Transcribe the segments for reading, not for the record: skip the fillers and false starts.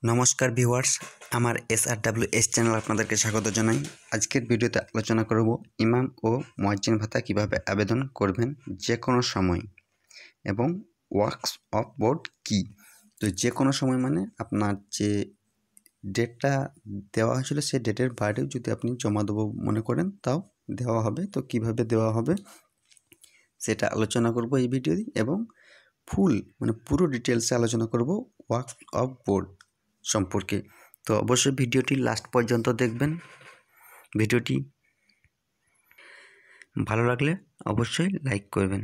নমস্কার ভিউয়ার্স, আমার SRWS channel আপনাদেরকে স্বাগত জানাই। আজকের ভিডিওতে আলোচনা করব ইমাম ও মুয়াজ্জিন ভাতা কিভাবে আবেদন করবেন যে কোনো সময় এবং ওয়াকফ বোর্ড কি। তো যে কোনো সময় মানে আপনার যে ডেটটা দেওয়া হয়েছিল সেই ডেটের বাইরেও যদি আপনি জমা দেবো মনে করেন তাও দেওয়া হবে। তো কিভাবে দেওয়া হবে সেটা আলোচনা করব এই ভিডিওতে এবং পুরো ডিটেলসে আলোচনা করব ওয়াকফ বোর্ড সম্পর্কে। তো অবশ্যই ভিডিওটি লাস্ট পর্যন্ত দেখবেন। ভিডিওটি ভালো লাগলে অবশ্যই লাইক করবেন।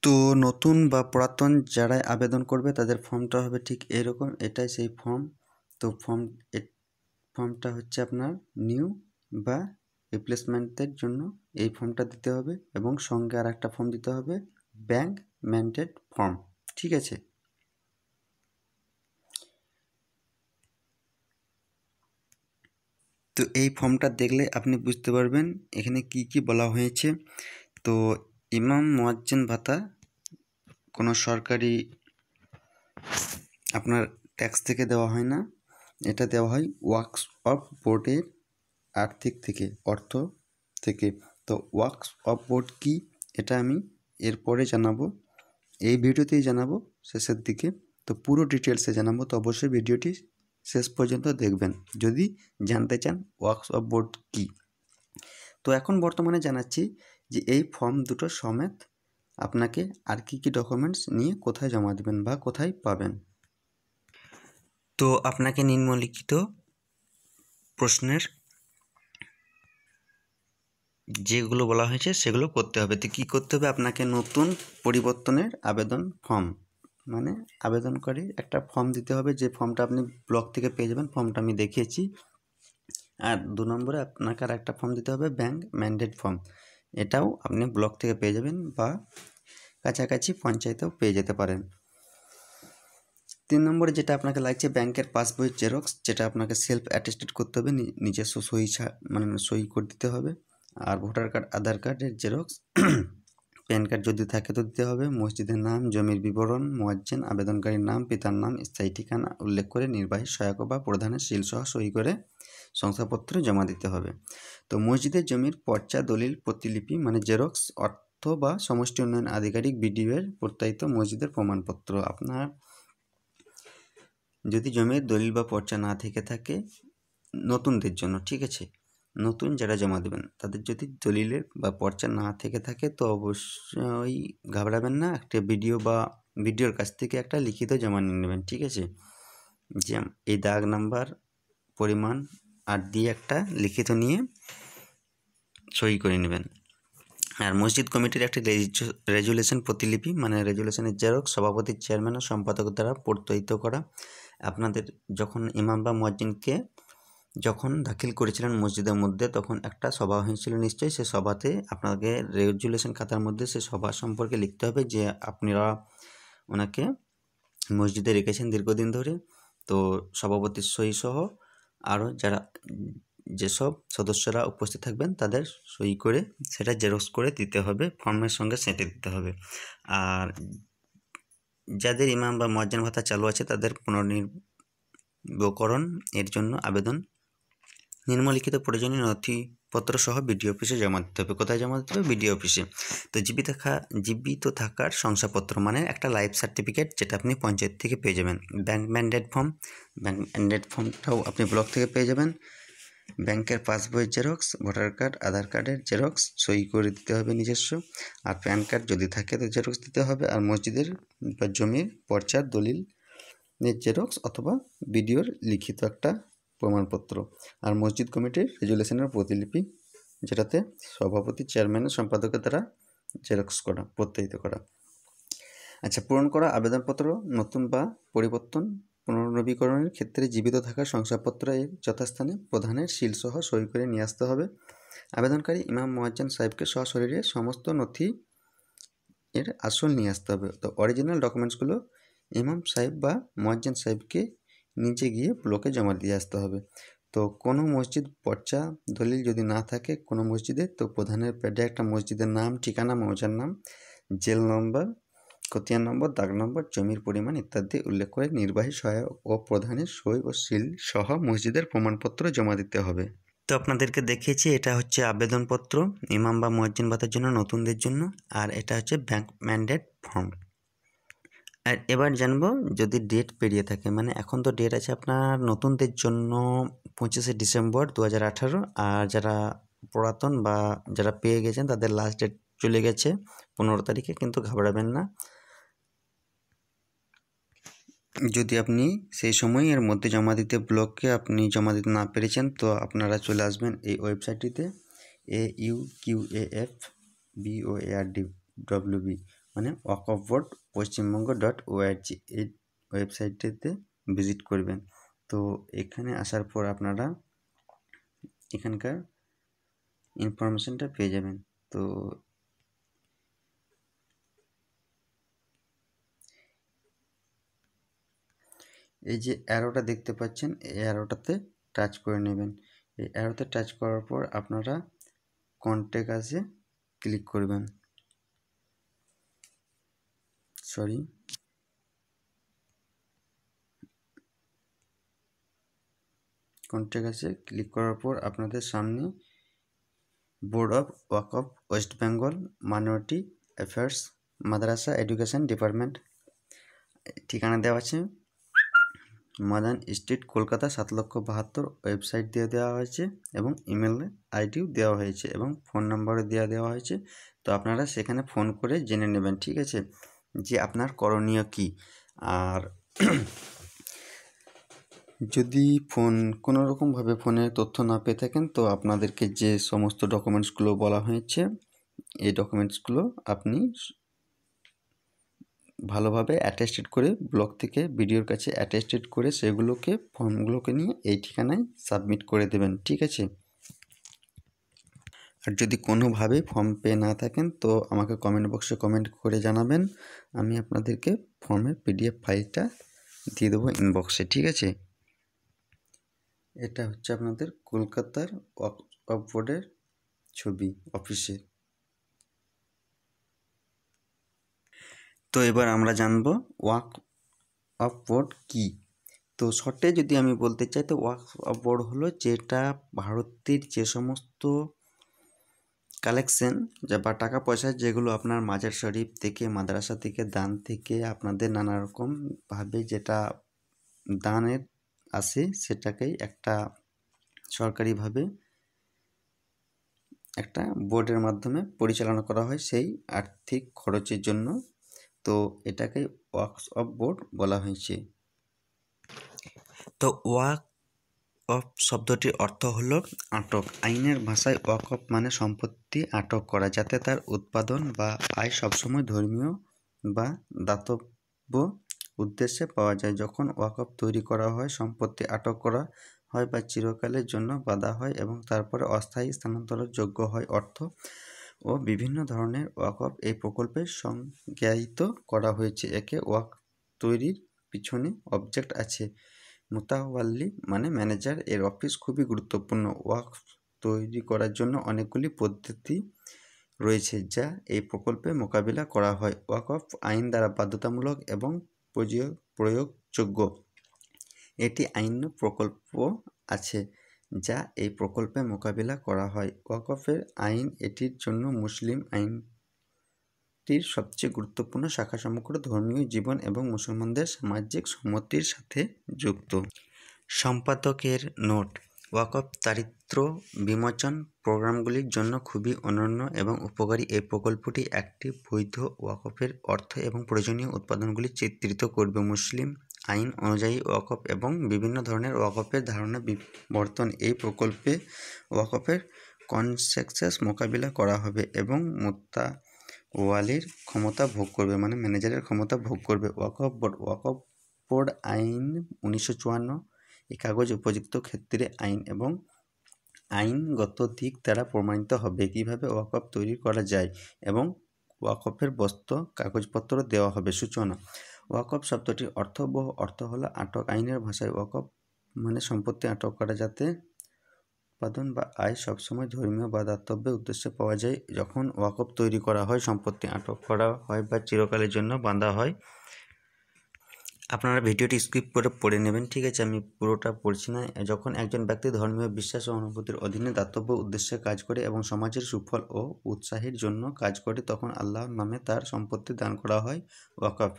তো নতুন বা পুরাতন যারাই আবেদন করবে তাদের ফর্মটা হবে ঠিক এরকম, এটাই সেই ফর্ম। তো ফর্মটা হচ্ছে আপনার নিউ বা রিপ্লেসমেন্টের জন্য এই ফর্মটা দিতে হবে এবং সঙ্গে আর একটা ফর্ম দিতে হবে, ব্যাংক ম্যান্ডেট ফর্ম। ঠিক আছে। তো এই ফর্মটা দেখলে আপনি বুঝতে পারবেন এখানে কি কি বলা হয়েছে। তো ইমাম মুয়াজ্জিন ভাতা কোনো সরকারি আপনার ট্যাক্স থেকে দেওয়া হয় না, এটা দেওয়া হয় ওয়াকফ বোর্ডের অর্থ থেকে। তো ওয়াকফ বোর্ড কি এটা আমি এরপরে জানাবো, এই ভিডিওতেই জানাবো শেষের দিকে। তো পুরো ডিটেলসে জানাবো, তো অবশ্যই ভিডিওটি শেষ পর্যন্ত দেখবেন যদি জানতে চান ওয়াকফ বোর্ড কি। তো এখন বর্তমানে জানাচ্ছি যে এই ফর্ম দুটো সমেত আপনাকে আর কি কি ডকুমেন্টস নিয়ে কোথায় জমা দেবেন বা কোথায় পাবেন। তো আপনাকে নিম্নলিখিত প্রশ্নের যেগুলো বলা হয়েছে সেগুলো করতে হবে। তো কী করতে হবে, আপনাকে নতুন পরিবর্তনের আবেদন ফর্ম মানে আবেদনকারী একটা ফর্ম দিতে হবে, যে ফর্মটা আপনি ব্লক থেকে পেয়ে যাবেন, ফর্মটা আমি দেখিয়েছি। আর 2 নম্বরে আপনাকে আর একটা ফর্ম দিতে হবে, ব্যাংক ম্যান্ডেট ফর্ম। এটাও আপনি ব্লক থেকে পেয়ে যাবেন বা কাছাকাছি পঞ্চায়েতেও পেয়ে যেতে পারেন। 3 নম্বরে যেটা আপনাকে লাগছে ব্যাংকের পাসবইয়ের জেরক্স, যেটা আপনাকে সেলফ অ্যাটেস্টেড করতে হবে, নিজস্ব সই করে দিতে হবে। আর ভোটার কার্ড, আধার কার্ডের জেরক্স, প্যান কার্ড যদি থাকে তো দিতে হবে। মসজিদের নাম, জমির বিবরণ, মুয়াজ্জিন, আবেদনকারীর নাম, পিতার নাম, স্থায়ী ঠিকানা উল্লেখ করে নির্বাহী সহায়ক বা প্রধানের সিল সহ সই করে শংসাপত্র জমা দিতে হবে। তো মসজিদের জমির পর্চা, দলিল, প্রতিলিপি মানে জেরক্স, অর্থ বা সমষ্টি উন্নয়ন আধিকারিক BDO-এর প্রত্যায়িত মসজিদের প্রমাণপত্র। আপনার যদি জমির দলিল বা পর্চা না থেকে থাকে নতুনদের জন্য, ঠিক আছে, নতুন যারা জমা দেবেন তাদের যদি দলিলের বা পর্চা না থেকে থাকে তো অবশ্যই ঘাবড়াবেন না, একটা BDOর কাছ থেকে একটা লিখিত জমা নিয়ে নেবেন। ঠিক আছে, যে এই দাগ নাম্বার, পরিমাণ আর দিয়ে একটা লিখিত নিয়ে সই করে নেবেন। আর মসজিদ কমিটির একটি রেজুলেশন প্রতিলিপি মানে রেজুলেশনের জেরক্স, সভাপতি, চেয়ারম্যান ও সম্পাদক দ্বারা প্রত্যয়িত করা। আপনাদের যখন ইমাম বা মুয়াজ্জিনকে যখন দাখিল করেছিলেন মসজিদের মধ্যে তখন একটা সভা হয়েছিল নিশ্চয়ই, সে সভাতে আপনাকে রেজুলেশন খাতার মধ্যে সে সভা সম্পর্কে লিখতে হবে যে আপনারা ওনাকে মসজিদে রেখেছেন দীর্ঘদিন ধরে। তো সভাপতির সই সহ আরও যেসব সদস্যরা উপস্থিত থাকবেন তাদের সই করে সেটা জেরক্স করে দিতে হবে, ফর্মের সঙ্গে সেঁটে দিতে হবে। আর যাদের ইমাম বা মুয়াজ্জিন ভাতা চালু আছে তাদের পুনর্নির্বকরণ এর জন্য আবেদন নিম্নলিখিত প্রয়োজনীয় নথিপত্র সহ BDO অফিসে জমা দিতে হবে। কোথায় জমা দিতে হবে? BDO অফিসে। তো জীবিত থাকার শংসাপত্র মানে একটা লাইফ সার্টিফিকেট, যেটা আপনি পঞ্চায়েত থেকে পেয়ে যাবেন। ব্যাংক ম্যান্ডেট ফর্মটাও আপনি ব্লক থেকে পেয়ে যাবেন। ব্যাংকের পাসবইয়ের জেরক্স, ভোটার কার্ড, আধার কার্ডের জেরক্স, সই করে দিতে হবে নিজস্ব। আর প্যান কার্ড যদি থাকে তো জেরক্স দিতে হবে। আর মসজিদের বা জমির পর্চার দলিলের জেরক্স অথবা BDOর লিখিত একটা প্রমাণপত্র। আর মসজিদ কমিটির রেজুলেশনের প্রতিলিপি, যেটাতে সভাপতি, চেয়ারম্যান, সম্পাদকের দ্বারা জেরক্স করা, প্রত্যয়িত করা। আচ্ছা, পূরণ করা আবেদনপত্র নতুন বা পরিবর্তন পুনর্নবীকরণের ক্ষেত্রে জীবিত থাকার শংসাপত্র এর যথাস্থানে প্রধানের সিল সহ সই করে নিয়ে আসতে হবে। আবেদনকারী ইমাম মুয়াজ্জিন সাহেবকে সশরীরে সমস্ত নথি এর আসল নিয়ে আসতে হবে। তো অরিজিনাল ডকুমেন্টসগুলো ইমাম সাহেব বা মুয়াজ্জিন সাহেবকে নিচে গিয়ে ব্লকে জমা দিয়ে আসতে হবে। তো কোনো মসজিদ পর্চা, দলিল যদি না থাকে কোনো মসজিদে, তো প্রধানের প্যাডে একটা মসজিদের নাম, ঠিকানা, মৌজার নাম, জেল নম্বর খতিয়ান নম্বর, দাগ নম্বর, জমির পরিমাণ ইত্যাদি উল্লেখ করে নির্বাহী সহায়ক ও প্রধানের সই ও সিল সহ মসজিদের প্রমাণপত্র জমা দিতে হবে। তো আপনাদেরকে দেখিয়েছি, এটা হচ্ছে আবেদনপত্র ইমাম বা মুয়াজ্জিন ভাতার জন্য নতুনদের জন্য, আর এটা হচ্ছে ব্যাংক ম্যান্ডেট ফর্ম। আর এবার জানবো যদি ডেট পেরিয়ে থাকে, মানে এখন তো ডেট আছে আপনার নতুনদের জন্য 25শে ডিসেম্বর 2018, আর যারা পুরাতন বা যারা পেয়ে গেছেন তাদের লাস্ট ডেট চলে গেছে 15 তারিখে, কিন্তু ঘাবড়াবেন না। যদি আপনি সেই সময় এর মধ্যে জমা দিতে ব্লকে আপনি জমা দিতে না পেরেছেন, তো আপনারা চলে আসবেন এই ওয়েবসাইটটিতে AUQAFBOARDWB মানে ওয়াকফ বোর্ড পশ্চিমবঙ্গ .org, এই ওয়েবসাইটটিতে ভিজিট করবেন। তো এখানে আসার পর আপনারা এখানকার ইনফরমেশনটা পেয়ে যাবেন। তো এই যে অ্যারোটা দেখতে পাচ্ছেন, এই অ্যারোটাতে টাচ করে নেবেন। এই অ্যারোতে টাচ করার পর আপনারা কন্ট্যাক্ট আসে ক্লিক করবেন। কন্ট্যাক্ট আসে ক্লিক করার পর আপনাদের সামনে board of Waqf West Bengal minority affairs Madrasa education department ঠিকানা দেওয়া আছে, মাদান স্ট্রিট, কলকাতা 7,72,000। ওয়েবসাইট দিয়ে দেওয়া হয়েছে এবং ইমেল আইডিও দেওয়া হয়েছে এবং ফোন নাম্বারও দেওয়া হয়েছে। তো আপনারা সেখানে ফোন করে জেনে নেবেন, ঠিক আছে, যে আপনার করণীয় কী। আর যদি কোনো রকমভাবে ফোনে তথ্য না পেয়ে থাকেন, তো আপনাদেরকে যে সমস্ত ডকুমেন্টসগুলো বলা হয়েছে, এই ডকুমেন্টসগুলো আপনি ভালোভাবে অ্যাটেস্টেড করে ব্লক থেকে বিডিওর কাছে অ্যাটেস্টেড করে সেগুলোকে ফর্মগুলোকে নিয়ে এই ঠিকানায় সাবমিট করে দেবেন, ঠিক আছে। আর যদি কোনোভাবে ফর্ম পেয়ে না থাকেন, তো আমাকে কমেন্ট বক্সে কমেন্ট করে জানাবেন, আমি আপনাদেরকে ফর্মের PDF ফাইলটা দিয়ে দেবো ইনবক্সে, ঠিক আছে। এটা হচ্ছে আপনাদের কলকাতার ওয়াকফ বোর্ডের ছবি অফিসে। তো এবার আমরা জানবো ওয়াকফ বোর্ড কী। তো শর্টে যদি আমি বলতে চাই, তো ওয়াকফ বোর্ড হলো যেটা ভারতের যে সমস্ত কালেকশন বা টাকা পয়সা যেগুলো আপনার মাজার শরীফ থেকে, মাদ্রাসা থেকে, দান থেকে, আপনাদের নানা রকমভাবে যেটা দানের আসে, সেটাকেই একটা সরকারিভাবে একটা বোর্ডের মাধ্যমে পরিচালনা করা হয় সেই আর্থিক খরচের জন্য। তো এটাকে ওয়াকফ বোর্ড বলা হয়েছে। তো ওয়াকফ শব্দটির অর্থ হলো আটক। আইনের ভাষায় ওয়াকফ মানে সম্পত্তি আটক করা, যাতে তার উৎপাদন বা আয় সবসময় ধর্মীয় বা দাতব্য উদ্দেশ্যে পাওয়া যায়। যখন ওয়াকফ তৈরি করা হয়, সম্পত্তি আটক করা হয় বা চিরকালের জন্য বাঁধা হয় এবং তারপরে অস্থায়ী স্থানান্তরের যোগ্য হয়। অর্থ ও বিভিন্ন ধরনের ওয়াকফ এই প্রকল্পে সংজ্ঞায়িত করা হয়েছে। একে ওয়াকফ তৈরির পিছনে অবজেক্ট আছে, মুতাওয়াল্লি মানে ম্যানেজার, এর অফিস খুবই গুরুত্বপূর্ণ। ওয়াকফ তৈরি করার জন্য অনেকগুলি পদ্ধতি রয়েছে যা এই প্রকল্পে মোকাবিলা করা হয়। ওয়াকফ আইন দ্বারা বাধ্যতামূলক এবং প্রয়োগযোগ্য। এটি আইন প্রকল্প আছে যা এই প্রকল্পে মোকাবিলা করা হয়। ওয়াকফের আইন এটির জন্য মুসলিম আইনটির সবচেয়ে গুরুত্বপূর্ণ শাখা, সমগ্র ধর্মীয় জীবন এবং মুসলমানদের সামাজিক সম্মতির সাথে যুক্ত। সম্পাদকের নোট: ওয়াকফ দারিদ্র্য বিমোচন প্রোগ্রামগুলির জন্য খুবই অনন্য এবং উপকারী। এই প্রকল্পটি একটি বৈধ ওয়াকফের অর্থ এবং প্রয়োজনীয় উৎপাদনগুলি চিত্রিত করবে। মুসলিম আইন অনুযায়ী ওয়াকফ এবং বিভিন্ন ধরনের ওয়াকফের ধারণা বিবর্তন। এই প্রকল্পে ওয়াকফের কনসেপ্টস মোকাবিলা করা হবে এবং মুতাওয়ালির ক্ষমতা ভোগ করবে, মানে ম্যানেজারের ক্ষমতা ভোগ করবে। ওয়াকফ বোর্ড আইন 1954 এই কাগজ উপযুক্ত ক্ষেত্রে আইন এবং আইনগত দিক দ্বারা প্রমাণিত হবে। কীভাবে ওয়াকফ তৈরি করা যায় এবং ওয়াকফের কাগজপত্র দেওয়া হবে। সূচনা: ওয়াকফ শব্দটির অর্থ হলো আটক। আইনের ভাষায় ওয়াকফ মানে সম্পত্তি আটক করা, যাতে উৎপাদন বা আয় সবসময় ধর্মীয় বা দাতব্যের উদ্দেশ্যে পাওয়া যায়। যখন ওয়াকফ তৈরি করা হয়, সম্পত্তি আটক করা হয় বা চিরকালের জন্য বাঁধা হয়। আপনারা ভিডিওটি স্কিপ করে পড়ে নেবেন, ঠিক আছে? আমি পুরোটা পড়ছি না। যখন একজন ব্যক্তি ধর্মীয় বিশ্বাস ও অনুভূতির অধীনে দাতব্য উদ্দেশ্যে কাজ করে এবং সমাজের সুফল ও উৎসাহের জন্য কাজ করে, তখন আল্লাহর নামে তার সম্পত্তি দান করা হয়। ওয়াকফ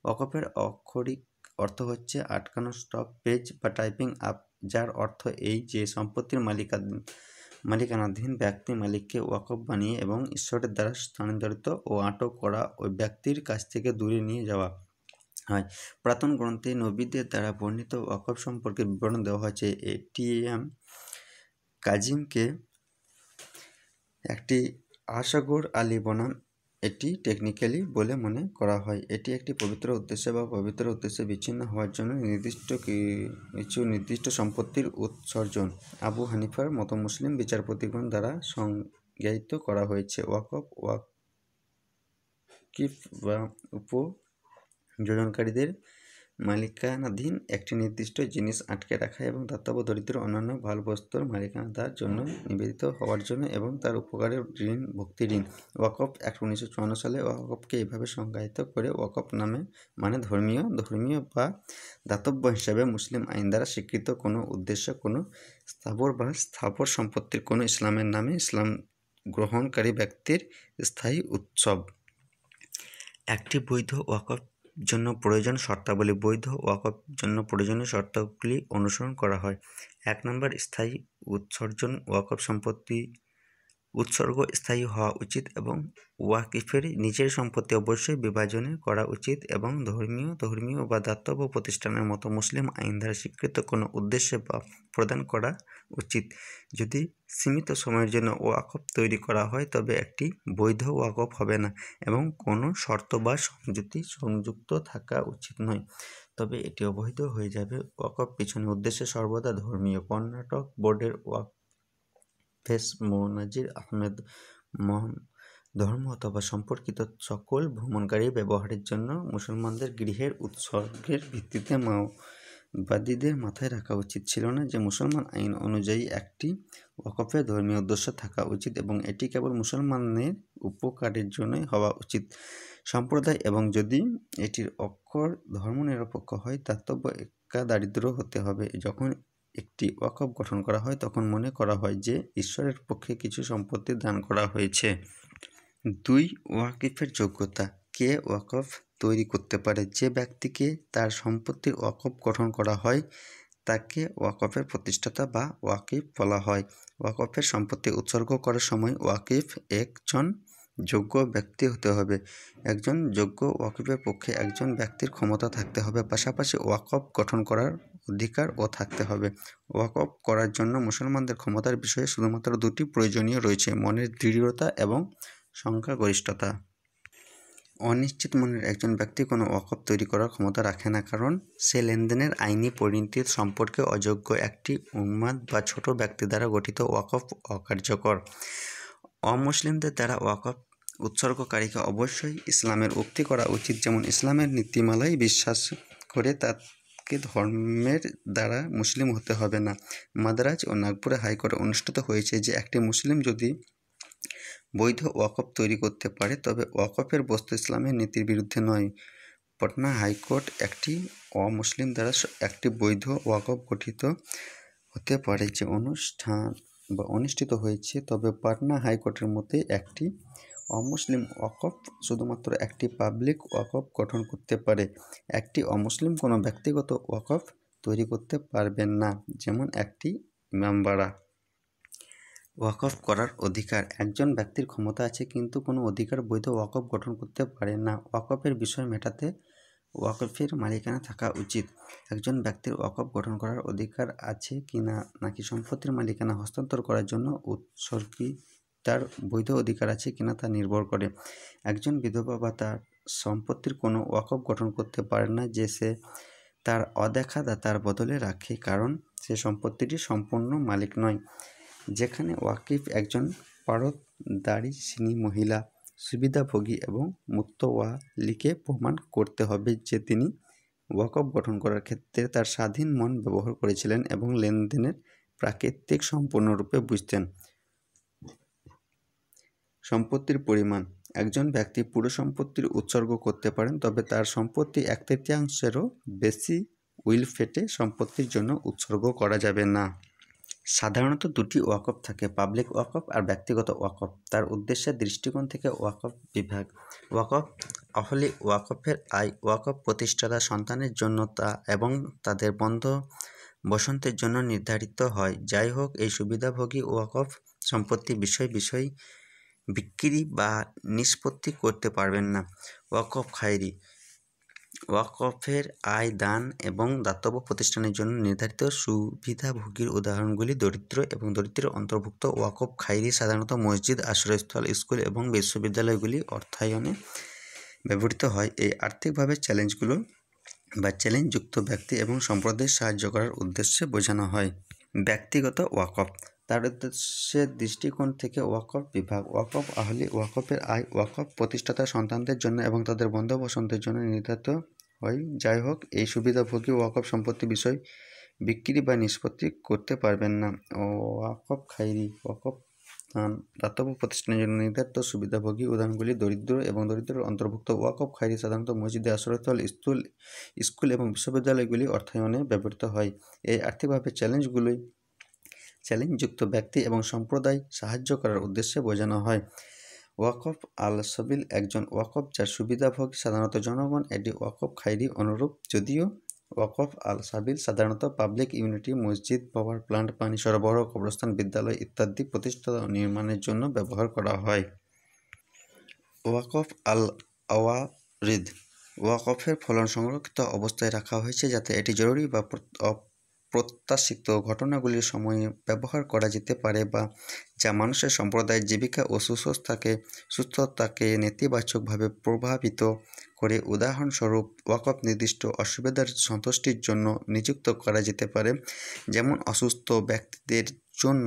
ওয়াকফের আক্ষরিক অর্থ হচ্ছে আটকানো, স্টপ, পেজ বা টাইপিং আপ, যার অর্থ এই যে সম্পত্তির মালিকানাধীন ব্যক্তি মালিককে ওয়াকফ বানিয়ে এবং ঈশ্বরের দ্বারা স্থানান্তরিত ও আটক করা ওই ব্যক্তির কাছ থেকে দূরে নিয়ে যাওয়া হয়। পুরাতন গ্রন্থে নবীদের দ্বারা বর্ণিত ওয়াকফ সম্পর্কে বিবরণ দেওয়া হয়েছে। এটিএম কাজিমকে একটি আশাগর আলী বনাম এটি টেকনিক্যালি বলে মনে করা হয়। এটি একটি পবিত্র উদ্দেশ্যে বা পবিত্র উদ্দেশ্যে বিচ্ছিন্ন হওয়ার জন্য কিছু নির্দিষ্ট সম্পত্তির উৎসর্জন। আবু হানিফার মতো মুসলিম বিচারপতিগণ দ্বারা সংজ্ঞায়িত করা হয়েছে। ওয়াকফ ওয়াকিফ বা উপযোজনকারীদের মালিকানাধীন একটি নির্দিষ্ট জিনিস আটকে রাখা এবং দাতব্য, দরিদ্র, অন্যান্য ভাল বস্তুর মালিকানা তার জন্য নিবেদিত হওয়ার জন্য এবং তার উপকারের ভক্তি ঋণ। ওয়াকফ অ্যাক্ট 1954 সালে ওয়াকফকে এইভাবে সংজ্ঞায়িত করে: ওয়াকফ নামে মানে ধর্মীয় বা দাতব্য হিসাবে মুসলিম আইন দ্বারা স্বীকৃত কোনো উদ্দেশ্য, কোনো স্থাবর সম্পত্তির কোনো ইসলামের নামে ইসলাম গ্রহণকারী ব্যক্তির স্থায়ী উৎসব। একটি বৈধ ওয়াকফ জন্য প্রয়োজন শর্তাবলী। বৈধ ওয়াকফ জন্য প্রয়োজনীয় শর্তাবলী অনুসরণ করা হয়। 1 নম্বর, স্থায়ী উৎসর্জন। ওয়াকফ সম্পত্তি উৎসর্গ স্থায়ী হওয়া উচিত এবং ওয়াকিফের নিজের সম্পত্তি অবশ্যই বিভাজনে করা উচিত এবং ধর্মীয় বা দাতব্য প্রতিষ্ঠানের মতো মুসলিম আইন দ্বারা স্বীকৃত কোনো উদ্দেশ্যে বা প্রদান করা উচিত। যদি সীমিত সময়ের জন্য ওয়াকফ তৈরি করা হয় তবে একটি বৈধ ওয়াকফ হবে না এবং কোনো শর্ত বা সংযুক্ত থাকা উচিত নয়, তবে এটি অবৈধ হয়ে যাবে। ওয়াকফ পিছনে উদ্দেশ্য সর্বদা ধর্মীয়। কর্ণাটক বোর্ডের ওয়াকফেস মোনাজির আহমেদ ধর্ম অথবা সম্পর্কিত সকল ভ্রমণকারী ব্যবহারের জন্য মুসলমানদের গৃহের উৎসর্গের ভিত্তিতে মাওবাদীদের মাথায় রাখা উচিত ছিল না যে মুসলমান আইন অনুযায়ী একটি ওয়াকফের ধর্মীয় উদ্দেশ্য থাকা উচিত এবং এটি কেবল মুসলমানের উপকারের জন্যই হওয়া উচিত। সম্প্রদায় এবং যদি এটির অক্ষর ধর্মনিরপেক্ষ হয়, দাতব্য দারিদ্র হতে হবে। যখন একটি ওয়াকফ গঠন করা হয় তখন মনে করা হয় যে ঈশ্বরের পক্ষে কিছু সম্পত্তি দান করা হয়েছে। 2. ওয়াকিফের যোগ্যতা। কে ওয়াকফ তৈরি করতে পারে? যে ব্যক্তিকে তার সম্পত্তির ওয়াকফ গঠন করা হয় তাকে ওয়াকফের প্রতিষ্ঠাতা বা ওয়াকিফ বলা হয়। ওয়াকফের সম্পত্তি উৎসর্গ করার সময় ওয়াকিফ একজন যোগ্য ব্যক্তি হতে হবে। একজন যোগ্য ওয়াকিফের পক্ষে একজন ব্যক্তির ক্ষমতা থাকতে হবে, পাশাপাশি ওয়াকফ গঠন করার অধিকারও থাকতে হবে। ওয়াকফ করার জন্য মুসলমানদের ক্ষমতার বিষয়ে শুধুমাত্র 2টি প্রয়োজনীয় রয়েছে: মনের দৃঢ়তা এবং সংখ্যাগরিষ্ঠতা। অনিশ্চিত মনের একজন ব্যক্তি কোনো ওয়াকফ তৈরি করার ক্ষমতা রাখে না, কারণ সে লেনদেনের আইনি পরিণতির সম্পর্কে অযোগ্য। একটি উম্মাদ বা ছোট ব্যক্তি দ্বারা গঠিত ওয়াকফ অকার্যকর। অমুসলিমদের দ্বারা ওয়াকফ উৎসর্গকারীকে অবশ্যই ইসলামের উক্তি করা উচিত, যেমন ইসলামের নীতিমালায় বিশ্বাস করে তাকে ধর্মের দ্বারা মুসলিম হতে হবে না। মাদ্রাজ ও নাগপুরে হাইকোর্টে অনুষ্ঠিত হয়েছে যে একটি মুসলিম যদি বৈধ ওয়াকফ তৈরি করতে পারে তবে ওয়াকফের বস্তু ইসলামের নীতির বিরুদ্ধে নয়। পাটনা হাইকোর্ট একটি অমুসলিম দ্বারা একটি বৈধ ওয়াকফ গঠিত হতে পারে যে অনুষ্ঠিত হয়েছে, তবে পাটনা হাইকোর্টের মতে একটি অমুসলিম ওয়াকফ শুধুমাত্র একটি পাবলিক ওয়াকফ গঠন করতে পারে। একটি অমুসলিম কোনো ব্যক্তিগত ওয়াকফ তৈরি করতে পারবেন না, যেমন একটি ইমামবাড়া। ওয়াকফ করার অধিকার। একজন ব্যক্তির ক্ষমতা আছে কিন্তু কোনো অধিকার বৈধ ওয়াকফ গঠন করতে পারে না। ওয়াকফের বিষয় মেটাতে ওয়াকফের মালিকানা থাকা উচিত। একজন ব্যক্তির ওয়াকফ গঠন করার অধিকার আছে কিনা নাকি সম্পত্তির মালিকানা হস্তান্তর করার জন্য উৎসর্গিতার বৈধ অধিকার আছে কিনা তা নির্ভর করে। একজন বিধবা বা তার সম্পত্তির কোনো ওয়াকফ গঠন করতে পারে না যে সে তার অদেখা দাতার বদলে রাখে, কারণ সে সম্পত্তিটির সম্পূর্ণ মালিক নয়। যেখানে ওয়াকিফ একজন পারতদারিণী মহিলা, সুবিধাভোগী এবং মুত্তাওয়ালিকে প্রমাণ করতে হবে যে তিনি ওয়াকফ গঠন করার ক্ষেত্রে তার স্বাধীন মন ব্যবহার করেছিলেন এবং লেনদেনের প্রাকৃতিক সম্পূর্ণরূপে বুঝতেন। সম্পত্তির পরিমাণ। একজন ব্যক্তি পুরো সম্পত্তির উৎসর্গ করতে পারেন, তবে তার সম্পত্তি 1/3-এরও বেশি উইলফেটে সম্পত্তির জন্য উৎসর্গ করা যাবে না। সাধারণত দুটি ওয়াকফ থাকে, পাবলিক ওয়াকফ আর ব্যক্তিগত ওয়াকফ। তার উদ্দেশ্যের দৃষ্টিকোণ থেকে ওয়াকফ বিভাগ। ওয়াকফ হলে ওয়াকফের আয় ওয়াকফ প্রতিষ্ঠাতা সন্তানের জন্য এবং তাদের বসন্তের জন্য নির্ধারিত হয়। যাই হোক, এই সুবিধাভোগী ওয়াকফ সম্পত্তি বিষয় বিক্রি বা নিষ্পত্তি করতে পারবেন না। ওয়াকফ খায়রি। ওয়াকফের আয় দান এবং দাতব্য প্রতিষ্ঠানের জন্য নির্ধারিত। সুবিধাভোগীর উদাহরণগুলি দরিদ্র এবং দরিদ্রের অন্তর্ভুক্ত। ওয়াকফ খায়রি সাধারণত মসজিদ, আশ্রয়স্থল, স্কুল এবং বিশ্ববিদ্যালয়গুলি অর্থায়নে ব্যবহৃত হয়। এই আর্থিকভাবে চ্যালেঞ্জযুক্ত ব্যক্তি এবং সম্প্রদায়ের সাহায্য করার উদ্দেশ্যে বোঝানো হয়। ব্যক্তিগত ওয়াকফ। তার উদ্দেশ্যের দৃষ্টিকোণ থেকে ওয়াকফ বিভাগ। ওয়াকফ হলে ওয়াকফের আয় ওয়াকফ প্রতিষ্ঠাতার সন্তানদের জন্য এবং তাদের বসন্তের জন্য নির্ধারিত হয়। যাই হোক, এই সুবিধাভোগী ওয়াকফ সম্পত্তি বিষয় বিক্রি বা নিষ্পত্তি করতে পারবেন না। ওয়াকফ খায়রি। ওয়াকফ দান দাতব্য প্রতিষ্ঠানের জন্য নির্ধারিত। সুবিধাভোগী উদাহরণগুলি দরিদ্র এবং দরিদ্রের অন্তর্ভুক্ত। ওয়াকফ খায়রি সাধারণত মসজিদে, আশ্রয়স্থল, স্কুল এবং বিশ্ববিদ্যালয়গুলি অর্থায়নে ব্যবহৃত হয়। এই আর্থিকভাবে চ্যালেঞ্জযুক্ত ব্যক্তি এবং সম্প্রদায় সাহায্য করার উদ্দেশ্যে বোঝানো হয়। ওয়াকফ আল সাবিল। একজন ওয়াকফ যার সুবিধাভোগী সাধারণত জনগণ, এটি ওয়াকফ খায়রি অনুরূপ, যদিও ওয়াকফ আল সাবিল সাধারণত পাবলিক ইউনিটি, মসজিদ, পাওয়ার প্লান্ট, পানি সরবরাহ, কবরস্থান, বিদ্যালয় ইত্যাদি প্রতিষ্ঠা নির্মাণের জন্য ব্যবহার করা হয়। ওয়াকফ আল আওয়ারিদ। ওয়াকফের ফলন সংরক্ষিত অবস্থায় রাখা হয়েছে যাতে এটি জরুরি বা অপ্রত্যাশিত ঘটনাগুলির সময়ে ব্যবহার করা যেতে পারে বা যা মানুষের সম্প্রদায়ের জীবিকা ও সুস্থতাকে নেতিবাচকভাবে প্রভাবিত করে। উদাহরণস্বরূপ, ওয়াকফ নির্দিষ্ট অসুবিধার সন্তুষ্টির জন্য নিযুক্ত করা যেতে পারে, যেমন অসুস্থ ব্যক্তিদের জন্য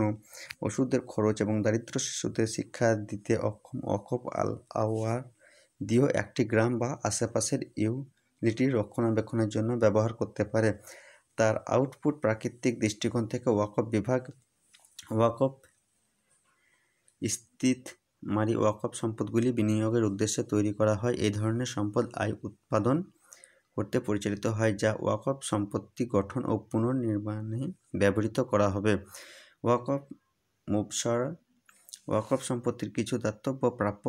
ওষুধের খরচ এবং দারিদ্র শিশুদের শিক্ষা দিতে অক্ষম। ওয়াকফ আল আওয়াদিও একটি গ্রাম বা আশেপাশের ইউনিটির রক্ষণাবেক্ষণের জন্য ব্যবহার করতে পারে। তার আউটপুট। প্রাকৃতিক দৃষ্টিকোণ থেকে ওয়াকফ বিভাগ। ওয়াকফ ইস্তিথমারি। ওয়াকফ সম্পদগুলি বিনিয়োগের উদ্দেশ্যে তৈরি করা হয়। এই ধরনের সম্পদ আয় উৎপাদন করতে পরিচালিত হয়, যা ওয়াকফ সম্পত্তি গঠন ও পুনর্নির্মাণে ব্যবহৃত করা হবে। ওয়াকফ মুবশরা। ওয়াকফ সম্পত্তির কিছু দাতব্য প্রাপ্য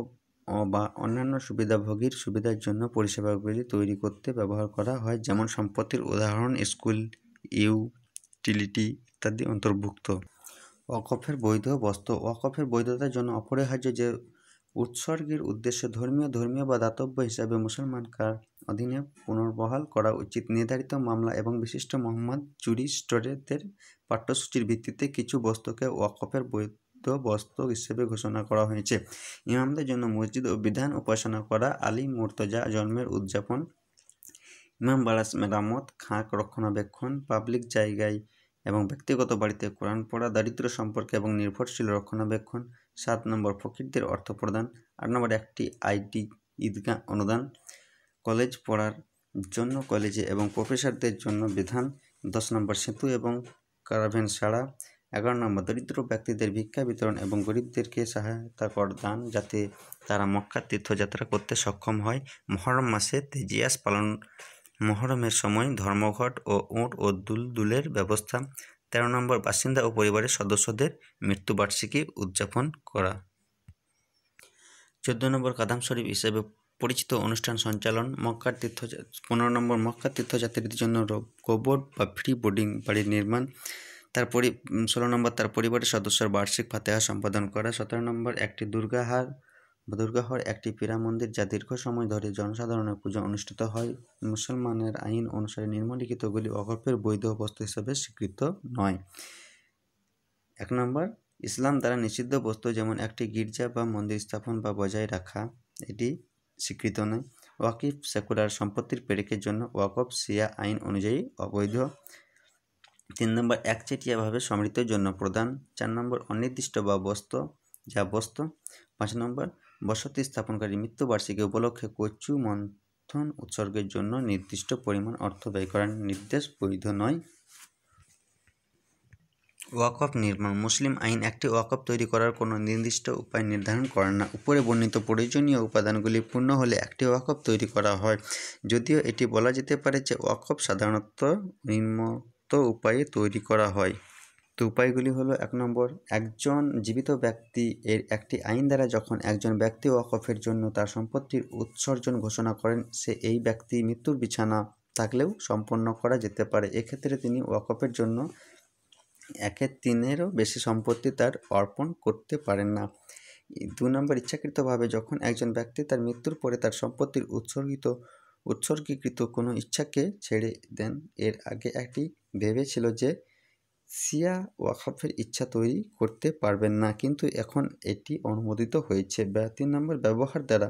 বা অন্যান্য সুবিধাভোগীর সুবিধার জন্য পরিষেবাগুলি তৈরি করতে ব্যবহার করা হয়, যেমন সম্পত্তির উদাহরণ স্কুল, ইউটিলিটি ইত্যাদি অন্তর্ভুক্ত। ওয়াকফের বৈধ বস্তু। ওয়াকফের বৈধতার জন্য অপরিহার্য যে উৎসর্গের উদ্দেশ্য ধর্মীয় বা দাতব্য হিসাবে মুসলমান কার অধীনে পুনর্বহাল করা উচিত। নির্ধারিত মামলা এবং বিশিষ্ট মোহাম্মদ জুরিস্টদের পাঠ্যসূচির ভিত্তিতে কিছু বস্তুকে ওয়াকফের বৈধ বস্তু হিসেবে ঘোষণা করা হয়েছে। ইমামদের জন্য মসজিদ ও বিধান উপাসনা করা, আলী মুর্তজা জন্মের উদযাপন, ইমাম বাড়াস মেরামত, খাক রক্ষণাবেক্ষণ, পাবলিক জায়গায় এবং ব্যক্তিগত বাড়িতে কোরআন পড়া, দারিদ্র সম্পর্কে এবং নির্ভরশীল রক্ষণাবেক্ষণ। 7 নম্বর ফকিরদের অর্থ প্রদান। 8 নম্বর একটি ঈদগাহ অনুদান। কলেজ পড়ার জন্য কলেজে এবং প্রফেসরদের জন্য বিধান। 10 নম্বর সেতু এবং কারাভেন ছাড়া। 11 নম্বর দরিদ্র ব্যক্তিদের ভিক্ষা বিতরণ এবং গরিবদেরকে সহায়তা কর দান, যাতে তারা মক্কা তীর্থযাত্রা করতে সক্ষম হয়। মুহররম মাসে তেজিয়াস পালন। মুহররমের সময় ধর্মঘট ও উট ও দুলদুলের ব্যবস্থা। 13 নম্বর বাসিন্দা ও পরিবারের সদস্যদের মৃত্যুবার্ষিকী উদযাপন করা। 14 নম্বর কাদাম শরীফ হিসেবে পরিচিত অনুষ্ঠান সঞ্চালন। 15 নম্বর মক্কা তীর্থযাত্রীদের জন্য কবর বা ফ্রি বোর্ডিং বাড়ির নির্মাণ। 16 নম্বর তার পরিবারের সদস্যের বার্ষিক ফাতেহা সম্পাদন করা। 17 নম্বর একটি দুর্গাহর একটি পীরা মন্দির, যা দীর্ঘ সময় ধরে জনসাধারণের পূজা অনুষ্ঠিত হয়। মুসলমানের আইন অনুসারে নিম্নলিখিতগুলি ওয়াকফের বৈধ বস্তু হিসেবে স্বীকৃত নয়। 1 নম্বর ইসলাম দ্বারা নিষিদ্ধ বস্তু, যেমন একটি গির্জা বা মন্দির স্থাপন বা বজায় রাখা, এটি স্বীকৃত নয়। ওয়াকিফ সেকুলার সম্পত্তির পেরেকের জন্য ওয়াকফ শিয়া আইন অনুযায়ী অবৈধ। 3 নম্বর একচেটিয়াভাবে সমৃদ্ধের জন্য প্রদান। 4 নম্বর অনির্দিষ্ট বা বস্তু। 5 নম্বর বসতি স্থাপনকারী মৃত্যুবার্ষিকী উপলক্ষে কচু মন্থন উৎসর্গের জন্য নির্দিষ্ট পরিমাণ অর্থ ব্যয় করার নির্দেশ বৈধ নয়। ওয়াকফ নির্মাণ। মুসলিম আইন একটি ওয়াকফ তৈরি করার কোনো নির্দিষ্ট উপায় নির্ধারণ করে না। উপরে বর্ণিত প্রয়োজনীয় উপাদানগুলি পূর্ণ হলে একটি ওয়াকফ তৈরি করা হয়। যদিও এটি বলা যেতে পারে যে ওয়াকফ সাধারণত নিম্নোক্ত উপায়ে তৈরি করা হয়। তো উপায়গুলি হলো: 1 নম্বর, একজন জীবিত ব্যক্তি এর একটি আইন দ্বারা যখন একজন ব্যক্তি ওয়াকফের জন্য তার সম্পত্তির উৎসর্জন ঘোষণা করেন, সে এই ব্যক্তি মৃত্যুর বিছানা থাকলেও সম্পন্ন করা যেতে পারে। এক্ষেত্রে তিনি ওয়াকফের জন্য 1/3-এরও বেশি সম্পত্তি তার অর্পণ করতে পারেন না। 2 নম্বর, ইচ্ছাকৃতভাবে যখন একজন ব্যক্তি তার মৃত্যুর পরে তার সম্পত্তির উৎসর্গীকৃত কোনো ইচ্ছাকে ছেড়ে দেন। এর আগে এটি ভেবেছিল যে সিয়া ওয়াকফের ইচ্ছা তৈরি করতে পারবেন না, কিন্তু এখন এটি অনুমোদিত হয়েছে। 3 নম্বর, ব্যবহার দ্বারা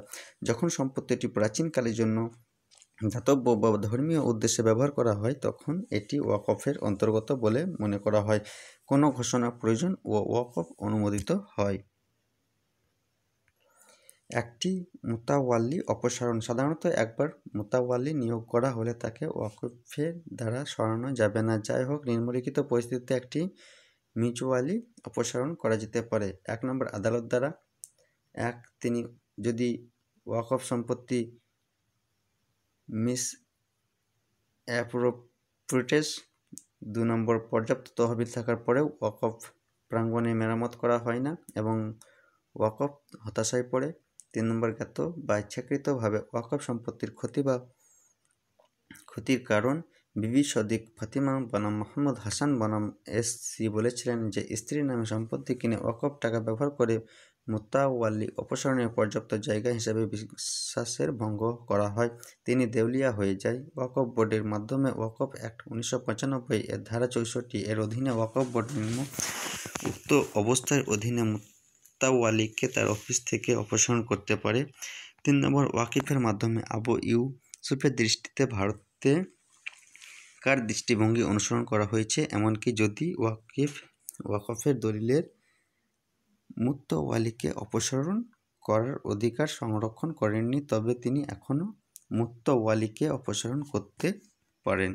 যখন সম্পত্তিটি প্রাচীনকালের জন্য দাতব্য বা ধর্মীয় উদ্দেশ্যে ব্যবহার করা হয়, তখন এটি ওয়াকফের অন্তর্গত বলে মনে করা হয়। কোনো ঘোষণা প্রয়োজন ও ওয়াকফ অনুমোদিত হয়। একটি মুতাওয়াল্লি অপসারণ। সাধারণত একবার মুতাওয়াল্লি নিয়োগ করা হলে তাকে ওয়াকফের দ্বারা সরানো যাবে না। যাই হোক, নিম্নলিখিত পরিস্থিতিতে একটি মিউচুয়ালি অপসারণ করা যেতে পারে। 1 নম্বর, আদালত দ্বারা। তিনি যদি ওয়াকফ সম্পত্তি মিসঅ্যাপ্রোপ্রিয়েটেস। 2 নম্বর, পর্যাপ্ত তহবিল থাকার পরেও ওয়াকফ প্রাঙ্গণে মেরামত করা হয় না এবং ওয়াকফ হতাশায় পড়ে। 3 নম্বর, জ্ঞাত বা ইচ্ছাকৃতভাবে ওয়াকফ সম্পত্তির ক্ষতির কারণ। বিবি সদিক ফাতিমা বনাম মোহাম্মদ হাসান বনাম এস.সি. বলেছিলেন যে স্ত্রীর নামে সম্পত্তি কিনে ওয়াকফ টাকা ব্যবহার করে মুতাওয়াল্লি অপসারণের পর্যাপ্ত জায়গা হিসেবে বিশ্বাসের ভঙ্গ করা হয়। তিনি দেউলিয়া হয়ে যায়। ওয়াকফ বোর্ডের মাধ্যমে ওয়াকফ অ্যাক্ট 1995 এর ধারা 64 এর অধীনে ওয়াকফ বোর্ড উক্ত অবস্থার অধীনে মুতাওয়াল্লিকে তার অফিস থেকে অপসারণ করতে পারে। 3 নম্বর, ওয়াকিফের মাধ্যমে আবু ইউসুফের দৃষ্টিতে ভারতে কার দৃষ্টিভঙ্গি অনুসরণ করা হয়েছে, এমনকি যদি ওয়াকফের দলিলের মুতাওয়াল্লিকে অপসারণ করার অধিকার সংরক্ষণ করেননি, তবে তিনি এখনও মুতাওয়াল্লিকে অপসারণ করতে পারেন।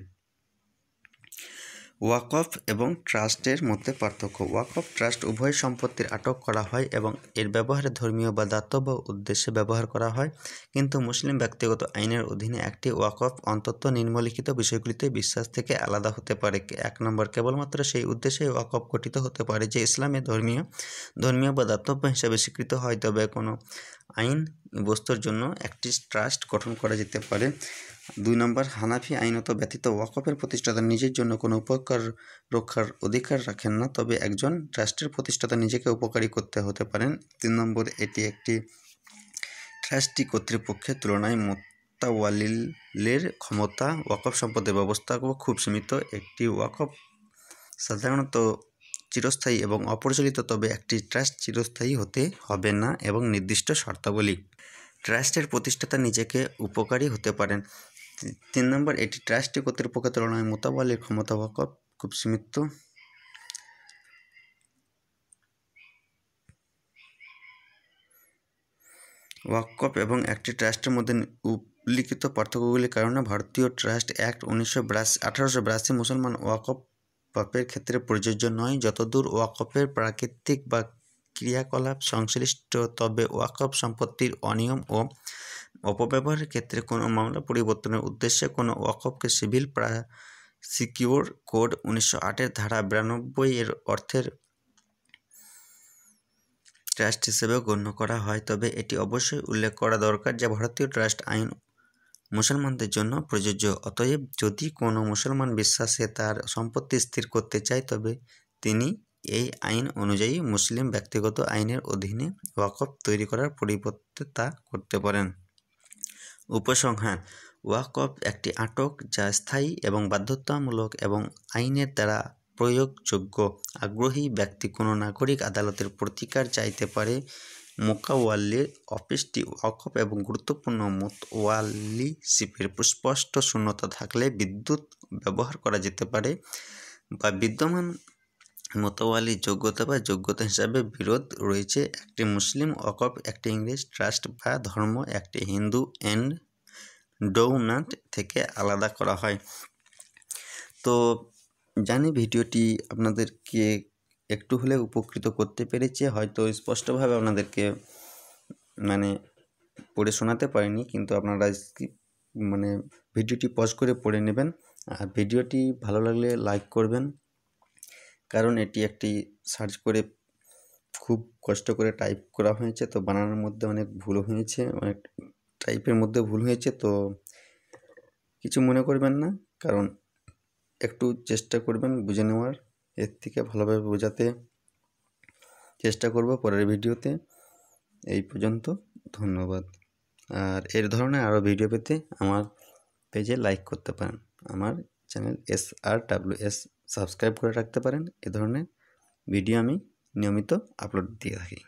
ওয়াকফ এবং ট্রাস্টের মধ্যে পার্থক্য। ওয়াকফ ট্রাস্ট উভয় সম্পত্তির আটক করা হয় এবং এর ব্যবহারে ধর্মীয় বা দাতব্য উদ্দেশ্যে ব্যবহার করা হয়, কিন্তু মুসলিম ব্যক্তিগত আইনের অধীনে একটি ওয়াকফ অন্তত নিম্নলিখিত বিষয়গুলিতে বিশ্বাস থেকে আলাদা হতে পারে। 1 নম্বর, কেবলমাত্র সেই উদ্দেশ্যে ওয়াকফ গঠিত হতে পারে যে ইসলামে ধর্মীয় বা দাতব্য হিসাবে স্বীকৃত হয়, তবে কোনো আইন বস্তুর জন্য একটি ট্রাস্ট গঠন করা যেতে পারে। 2 নম্বর, হানাফি আইনত ব্যতীত ওয়াকফের প্রতিষ্ঠাতা নিজের জন্য কোনো উপকার রক্ষার অধিকার রাখেন না, তবে একজন ট্রাস্টের প্রতিষ্ঠাতা নিজেকে উপকারী হতে পারেন। 3 নম্বর, এটি একটি ট্রাস্টি কর্তৃপক্ষের তুলনায় মুতাওয়াল্লির ক্ষমতা ওয়াকফ সম্পদের ব্যবস্থা খুব সীমিত। একটি ওয়াকফ সাধারণত চিরস্থায়ী এবং অপরিচালিত, তবে একটি ট্রাস্ট চিরস্থায়ী হতে হবে না এবং নির্দিষ্ট শর্তাবলী। ট্রাস্টের প্রতিষ্ঠাতা নিজেকে উপকারী হতে পারেন। 3 নম্বর, এটি ট্রাস্টি কর্তৃপক্ষের তুলনায় মুতাওয়াল্লির ক্ষমতা ওয়াকফ খুব সীমিত। ওয়াকফ এবং একটি ট্রাস্টের মধ্যে উল্লিখিত পার্থক্যগুলির কারণে ভারতীয় ট্রাস্ট অ্যাক্ট 1882 মুসলমান ওয়াকফের ক্ষেত্রে প্রযোজ্য নয়। যতদূর ওয়াকফের প্রাকৃতিক বা ক্রিয়াকলাপ সংশ্লিষ্ট, তবে ওয়াকফ সম্পত্তির অনিয়ম ও অপব্যবহারের ক্ষেত্রে কোনো মামলা পরিবর্তনের উদ্দেশ্যে কোনো ওয়াকফকে সিভিল প্রসিকিউর কোড 1908 ধারা 92 এর অর্থের ট্রাস্ট হিসেবে গণ্য করা হয়, তবে এটি অবশ্যই উল্লেখ করা দরকার যে ভারতীয় ট্রাস্ট আইন মুসলমানদের জন্য প্রযোজ্য। অতএব যদি কোনো মুসলমান বিশ্বাসে তার সম্পত্তি স্থির করতে চায়, তবে তিনি এই আইন অনুযায়ী মুসলিম ব্যক্তিগত আইনের অধীনে ওয়াকফ তৈরি করার পরিবর্তে তা করতে পারেন। উপসংহার: ওয়াকফ একটি আটক যা স্থায়ী এবং বাধ্যতামূলক এবং আইনের দ্বারা প্রয়োগযোগ্য। আগ্রহী ব্যক্তি কোনো নাগরিক আদালতের প্রতিকার চাইতে পারে। মুতাওয়াল্লির অফিসটি ওয়াকফ এবং গুরুত্বপূর্ণ মুতাওয়াল্লিশিপের স্পষ্ট শূন্যতা থাকলে বিদ্যুৎ ব্যবহার করা যেতে পারে, বা বিদ্যমান মুতাওয়াল্লির যোগ্যতা হিসাবে বিরোধ রয়েছে। একটি মুসলিম ওয়াকফ একটি ইংরেজ ট্রাস্ট বা ধর্ম একটি হিন্দু এন্ডোওমেন্ট থেকে আলাদা করা হয়। তো জানি ভিডিওটি আপনাদেরকে একটু হলে উপকৃত করতে পেরেছি। হয়তো স্পষ্টভাবে আপনাদেরকে মানে পড়ে শোনাতে পারিনি, কিন্তু আপনারা মানে ভিডিওটি পজ করে পড়ে নেবেন। আর ভিডিওটি ভালো লাগলে লাইক করবেন, কারণ এটি একটি সার্চ করে খুব কষ্ট করে টাইপ করা হয়েছে, তো বানানোর মধ্যে অনেক ভুল হয়েছে, অনেক টাইপের মধ্যে ভুল হয়েছে, তো কিছু মনে করবেন না। কারণ একটু চেষ্টা করবেন বুঝে নেওয়ার, এর থেকে ভালোভাবে বোঝাতে চেষ্টা করব পরের ভিডিওতে। এই পর্যন্ত, ধন্যবাদ। আর এর ধরনের আরও ভিডিও পেতে আমার পেজে লাইক করতে পারেন, আমার চ্যানেল SRWS সাবস্ক্রাইব করে রাখতে পারেন। এ ধরনের ভিডিও আমি নিয়মিত আপলোড দিয়ে থাকি।